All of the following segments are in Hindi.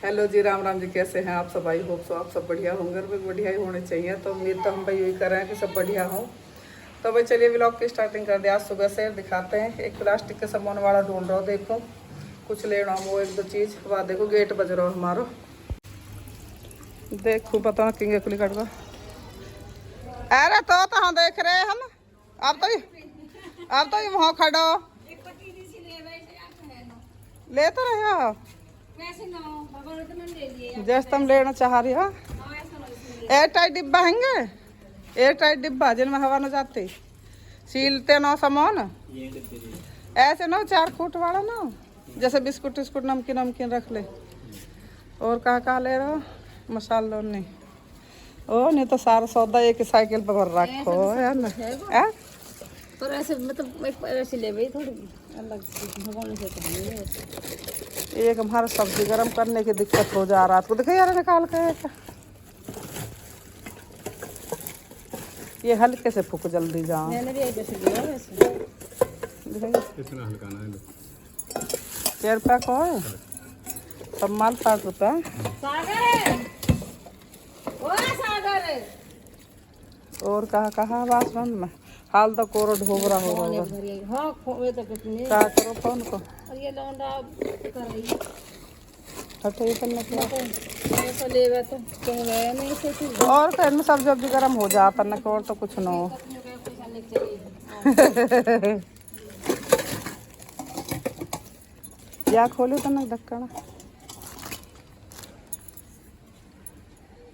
हेलो जी, राम राम जी। कैसे हैं आप सब? आई होप सो आप सब बढ़िया होंगे और भी बढ़िया ही होने चाहिए। तो उम्मीद तो हम भाई यही कर रहे हैं कि सब बढ़िया हो। तो भाई चलिए व्लॉग की स्टार्टिंग कर दिया। आज सुबह से दिखाते हैं। एक प्लास्टिक के सामान वाला ढूंढ रहा हो, देखो कुछ लेना वो एक दो चीज़। वहाँ देखो गेट बज रहा हो हमारा, देखो पता ना किंगे कुली कटवा। अरे तो हम देख रहे हैं हम। अब तो ये वहाँ खड़ो ले तो रहे हो जैसे तुम लेना चाह रही हो। एयर टाइट डिब्बा हैंगे, एयर टाइट डिब्बा जिनमें हवा न जाती, सीलते ना सामान ऐसे ना 4 फुट वाला ना, जैसे बिस्कुट विस्कुट नमकीन नमकीन रख ले। और कहाँ ले रहे हो? मसाला नहीं ओ नहीं तो सारा सौदा एक साइकिल पर रखो है ना। पर ऐसे मतलब एक ऐसे ले भाई थोड़ी अलग भगवान से करेंगे। एक हमारा सब्जी गरम करने की दिक्कत हो जा रात को। देखो यार निकाल के ये हल्के से फूक जल्दी जाओ। मैंने भी ऐसे लिया वैसे इतना हल्का ना है। 6 रुपया को है सब माल 60 रुपया। सागर ओ सागर और कहाँ बासमंद में हाल तो कोरो ढोबरा हो रहा है। हां खोए तो कितने क्या करो फोन को और ये लौंडा कर रही है हटे ये करने के ये तो लेवे तो कहीं गया नहीं से तू और फिर में सब्जी वब्जी गर्म हो जाता न और तो कुछ ना हो। या खोलो तो ना ढक्कन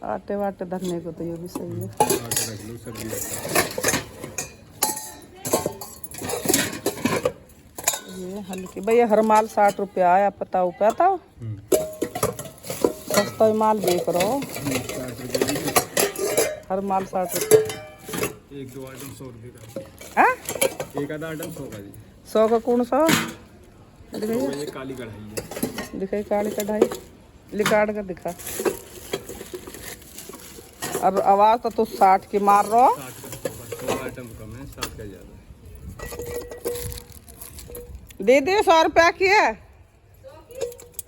आटे वाटे धरने को तो ये भी सही है। आटा रख लो, सब्जी ये हल्की भैया हर माल 60 रुपया आया। पता था सस्ता माल बेच रहा हो। हर माल 60 रुपया। एक दो आइटम 100 रुपये का। हाँ एक आधा आइटम 100 का जी। 100 का कौन सा ये काली कढ़ाई है। दिखाई काली कढ़ाई लिकाड़ कर दिखा। और आवाज तो तू 60 की मार रहा हो। 60 का 100 आइटम कम है, 60 का ज़्यादा है। दे दे 100 रुपया की है।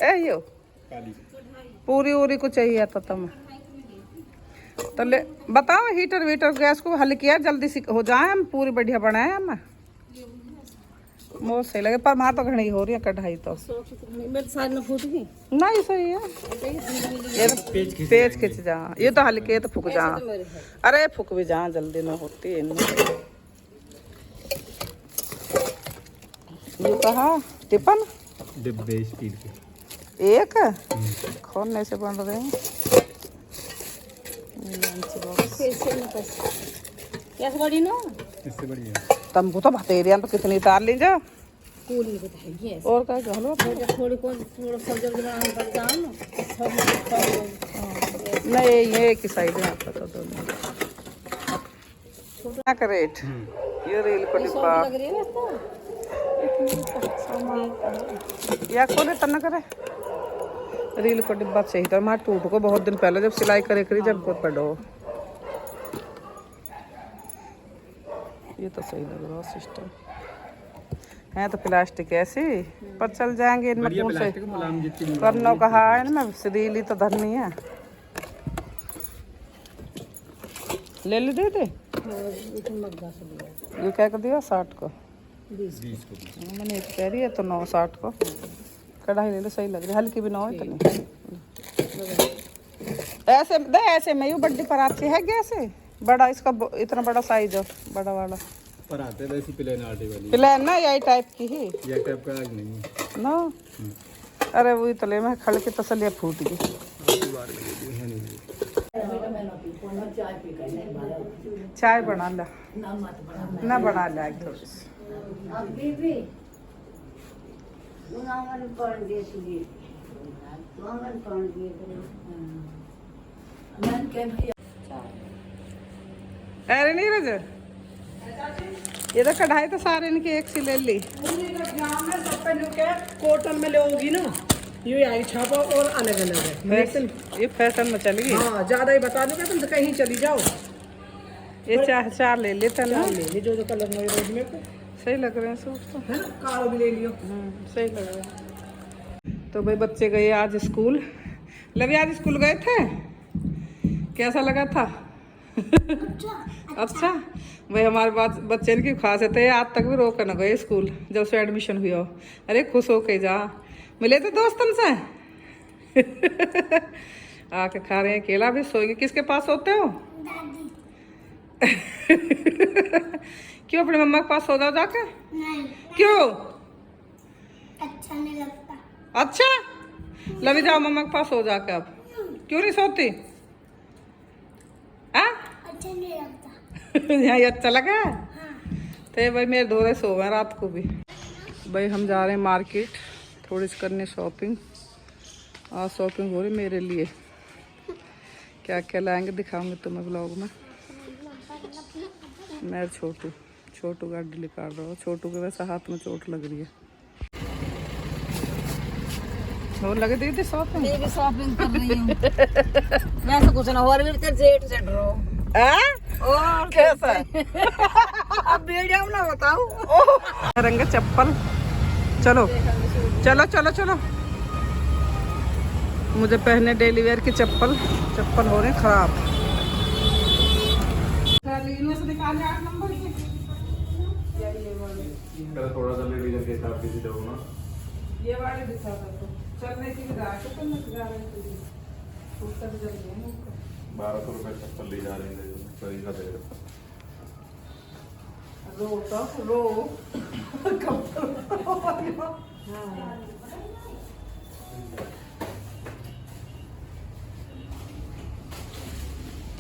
ए यो काली पूरी उरी को चाहिए तो तुम तो ले बताओ। हीटर वीटर गैस को हल किया जल्दी से हो जाए, हम पूरी बढ़िया बनाए हम। बहुत सही लगे पर वहाँ तो घनी हो रही है कढ़ाई तो मेरे साथ न फूट गई नहीं सही है। ये पेज खिंच जा, ये तो हल्के तो फूक जा। अरे फूक भी जा जल्दी ना होती है। ये कहा टिफन डिब्बे स्टील के एक खोलने से बन रहे हैं। कैसे बड़ी ना इससे बढ़िया तंबू तो बतेरिया तो कितनी तार ली जा। कूली बताइए और क्या चलो थोड़ी थोड़ा सब्जी बनाने पड़ जाओ ना सब नहीं ये की साइड में आता तो दोनों क्या करेट। ये रेल को डिब्बा लग रही है या खोले तन करे रील को डिब्बा चाहिए था। हमारे टूट को बहुत दिन पहले जब सिलाई करे करी जब बहुत पड़ो। ये तो सही लग रहा है सिस्टम है तो प्लास्टिक ऐसी पर चल जाएंगे इनमें बढ़िया पूछ प्लास्टिक मुलायम जितनी करनो कहा है इनमें सीधी तो धरनी है। ले ले दे ये क्या कर दिया 60 को 20 को मैंने एक कह रही है तो 9 60 को कढ़ाई ले लो सही लग रही है। हल्की भी ना हो इतनी ऐसे दे ऐसे में यू बड्डी पर आती है कैसे बड़ा इसका इतना बड़ा साइज हो बड़ा वाला पर आते वैसी प्लेन आटे वाली प्लान ना यही टाइप की ही ये टाइप का नहीं है ना। अरे वही तले में खड़ के तसलिया फूट गई। चाय बना ला ना बना ला एक थोड़ी सी अरे नहीं रज ये तो कढ़ाई तो सारे इनकी एक सी ले ली। कॉटन में लोगी ना ये आई छापा और अलग अलग है लेकिन ये फैशन में चली गई। हाँ ज्यादा ही बता दूंगा तुम तो कहीं चली जाओ। ये चार ले लेते ना ले ली जो कलर में रोज में को सही लग रहे हैं सूट तो है ना कालो भी ले लियो। सही लग रहा है। तो भाई बच्चे गए आज स्कूल लवी आज स्कूल गए थे, कैसा लगा था? अच्छा भाई हमारे बच्चे की खासियत है, आज तक भी रोक न गए स्कूल जब से एडमिशन हुई हो। अरे खुश हो के जा, मिले थे दोस्तन से आके खा रहे हैं केला भी। सोएंगे किसके पास सोते हो? क्यों अपने मम्मा के पास सो जाओ जाके? नहीं, क्यों? अच्छा नहीं लगता। अच्छा लवी जाओ मम्मा के पास सो जाके। अब क्यों नहीं सोती? अच्छा नहीं लगता। यहाँ अच्छा लगा है? तो भाई मेरे धोरे सो गए रात को भी। भाई हम जा रहे हैं मार्केट थोड़ी सी करने शॉपिंग। आज शॉपिंग हो रही मेरे लिए, क्या क्या लाएंगे दिखाऊंगी तुम्हें ब्लॉग में। मैं छोटू गाड़ी निकाल रहा हूँ। छोटू के वैसे हाथ में चोट लग रही है। और लगे दीदी शॉपिंग? मैं भी शॉपिंग कर रही हूँ। वैसे कुछ ना हो रहा है, जेट से डरो। और कैसा? अब वीडियो में ना बताऊं। रंग चप्पल। चलो चलो चलो चलो, मुझे पहने डेली वेयर की चप्पल हो रही खराब। थोड़ा सा लेडीज के हिसाब से दो ना, ये वाले दिखा दो। चलने की गाड़ी तो मत जा रहे थे, उत्तर जल्दी है। 1200 रुपए चप्पल ले जा रहे हैं, सही का दे रहे। रो तो रो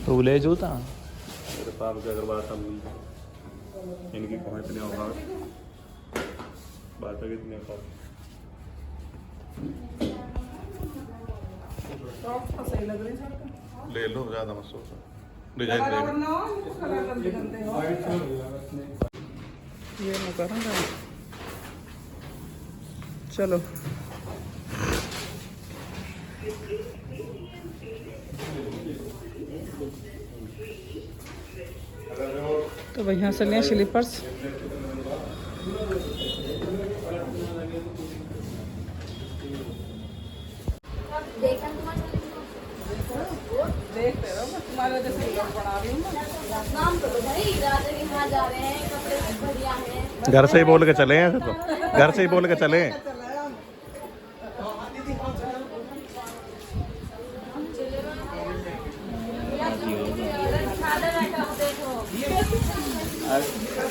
तो ले जूता मेरे पाप की अगर बात हम इनकी पहुंच नहीं होगा, बात कितनी होगा। सही लग रही है। ले लो, ज्यादा मत सोचो, ये मैं करूँगा। चलो तो भैया से लें स्लीपर्स। देख ले रहा हूँ मैं तुम्हारे वजह से वीडियो बना रही हूँ। नाम तो भाई राजा के यहाँ जा रहे हैं, कपड़े सब बढ़िया हैं। घर से ही बोल के चले हैं ऐसे तो, घर से ही बोल के चले हैं।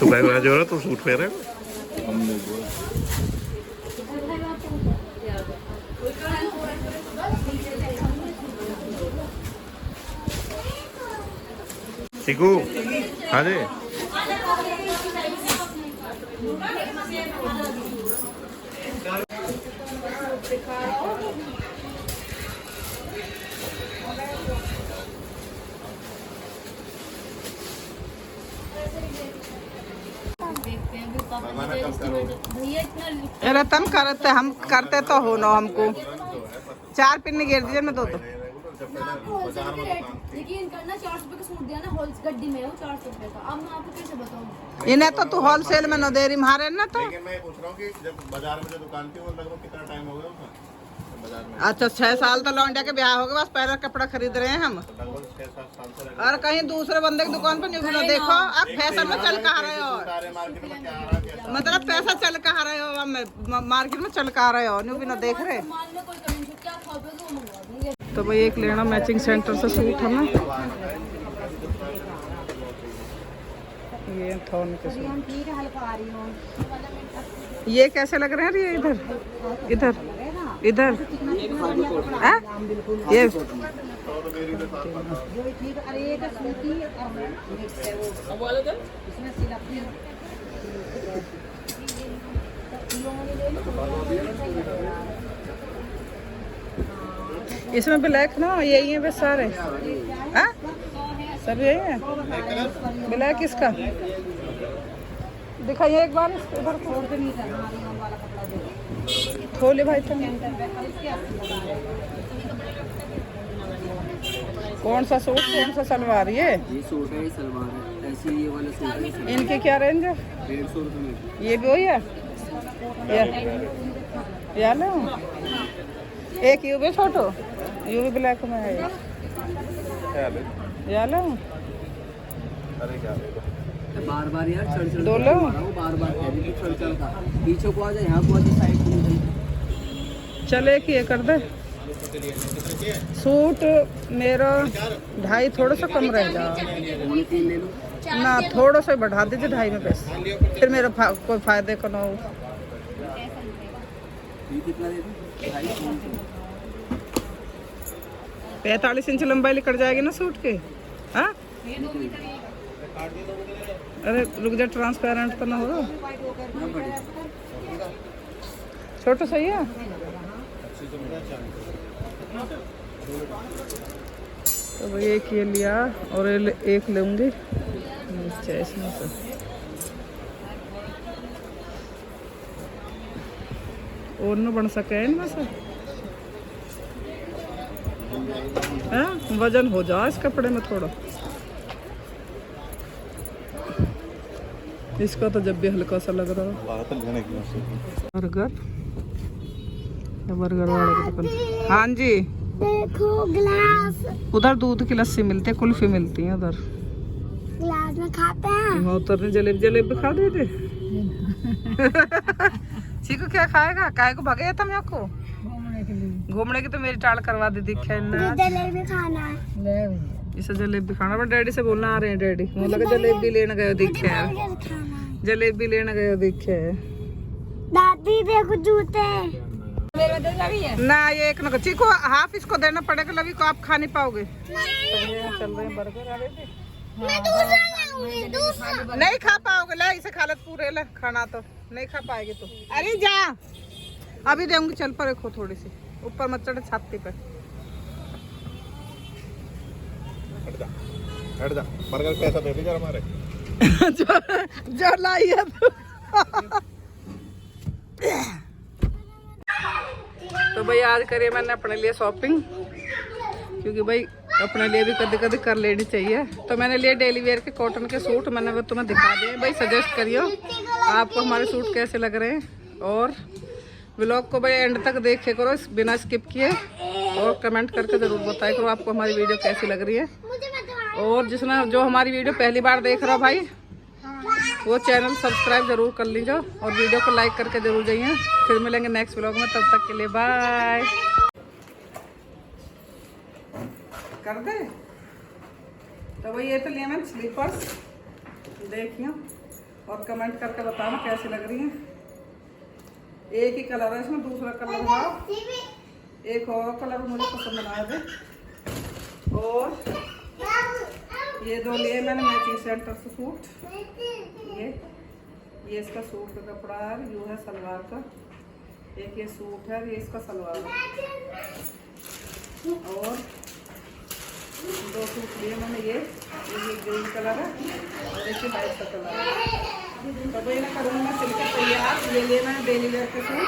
तू क्या जो रहा तू सूट पहन रहे हो? चिकू हाँ जी, भैया रतन करते हम करते तो हो ना, हमको 4 पिन्नी गिर दीजिए मैं दो। लेकिन करना 400 रुपए का सूट दिया ना, होल गड्डी में वो 400 रुपए का। अब मैं आपको कैसे बताऊं? इन्हें तो तू होलसेल में न दे रही मारे ना तो। लेकिन मैं पूछ रहा हूँ कि जब बाजार में जो दुकान थी वो लगभग कितना टाइम हो गया उसका बाजार में? अच्छा 6 साल तो लौंडिया के ब्याह हो गए, बस पहले कपड़ा खरीद रहे हैं हम। लगभग 6-7 साल से और कहीं दूसरे बंदे की दुकान पर नहीं देखो। अब फैशन में चल कहा रहे हो, मार्केट में क्या आ रहा है, कैसा मतलब पैसा चल कहा रहे हो, अब मार्केट में चल कहा रहे हो, न्यू भी ना देख रहे। मान लो कोई कमी क्या खाओगे तो वो मंगवा दूंगे। तो भाई एक लेना मैचिंग सेंटर से सूट हमें, ये थोन के सूट। ठीक है, हल्का आ रही हूँ। ये कैसे लग रहे हैं? ये इधर इधर इधर हाँ? ये इसमें ब्लैक ना यही है बस सारे, हाँ सब यही है। ब्लैक इसका दिखाइए एक बार, इधर खोले भाई तुम। कौन सा सूट कौन सा सलवार? ये सूट है, सलवार है, ऐसे ये वाला सूट है। इनके क्या रेंज है? 150 रुपये में। ये भी वही है या लो एक ये भी छोटो ये भी ब्लैक में है। ये लो। अरे क्या बार बार यार चढ़ दो लो। बार बार कह रही थी चढ़ का पीछे को आ जाए, यहाँ को आ जाए, साइड को नहीं। चल एक ये कर दे। सूट मेरा 2.5 थोड़ा सा कम रह जा 3 ले लो। ना, थोड़ा सा बढ़ा दीजिए 2.5 में पैसे, फिर मेरा कोई फायदे का ना हो। ये कितना दे दूं? 45 इंच लंबाई निकल जाएगी ना सूट के। हाँ अरे रुक जा, ट्रांसपेरेंट तो ना हो। छोटा सही है। तो भाई एक ये लिया और एक लूँगी इसमें से। और न बन सके इनमें से। वजन हो जा इस कपड़े में थोड़ा। इसका तो जब भी हल्का सा लग रहा है। बर्गर, बर्गर वाले की दुकान। हाँ जी, देखो ग्लास, उधर दूध की लस्सी मिलती है, कुल्फी मिलती है उधर। ग्लास में खाते हैं। वहाँ उतरने जलेबी खा दे थे। चीकू क्या खाएगा? काय को भगे तुम यहाँ को घूमने की? तो मेरी टाल करवा दी दिखे ना। जलेबी खाना है। इसे जलेबी खाना। पर डैडी से बोलना आ रहे हैं डैडी। मुझे लगा जलेबी लेने गए दिखे है। जलेबी लेने गए दिखे है। दादी देखो जूते। ना ये एक न चीकू हाफ इसको देना पड़ेगा, लवी को आप खा नहीं पाओगे। चल रहे हैं बर्गर। अरे नहीं खा पाओगे, ले इसे खा ले पूरे, ले खाना तो नहीं खा पाएगी तो। अरे जा, अभी देंगी। चल पर रखो थोड़ी सी ऊपर मत चढ़े छाती पे। हट जा, बर्गर पैसा दे दीजिए हमारे। जो लाई है तो भाई आज करिए मैंने अपने लिए शॉपिंग, क्योंकि भाई अपने लिए भी कभी कभी कर लेनी चाहिए। तो मैंने लिए डेली वेयर के कॉटन के सूट, मैंने वो तुम्हें दिखा दिए। भाई सजेस्ट करियो आपको हमारे सूट कैसे लग रहे हैं, और व्लॉग को भाई एंड तक देखे करो बिना स्किप किए, और कमेंट करके ज़रूर बताया करो आपको हमारी वीडियो कैसी लग रही है। और जिसने जो हमारी वीडियो पहली बार देख रहा हो भाई, वो चैनल सब्सक्राइब जरूर कर लीजिए और वीडियो को लाइक करके जरूर जाइए। फिर मिलेंगे नेक्स्ट व्लॉग में, तब तक के लिए बाय। कर दे। तो भाई ये तो लिए मैंने स्लीपर्स, देखिए और कमेंट करके बताना कैसी लग रही है। एक ही कलर है इसमें, दूसरा कलर है, एक और कलर मुझे पसंद आया थे। और ये दो लिए मैंने मैचिंग सेंटर से सूट। ये इसका सूट का कपड़ा है, यू है सलवार का। एक ये सूट है, ये इसका सलवार है। और दो सूट लिए मैंने, ये ग्रीन कलर है और एक वाइट का कलर है। तो ये ना करूँगी मैं सिलकर तैयार। ये लिए मैंने डेली वेयर के सूट।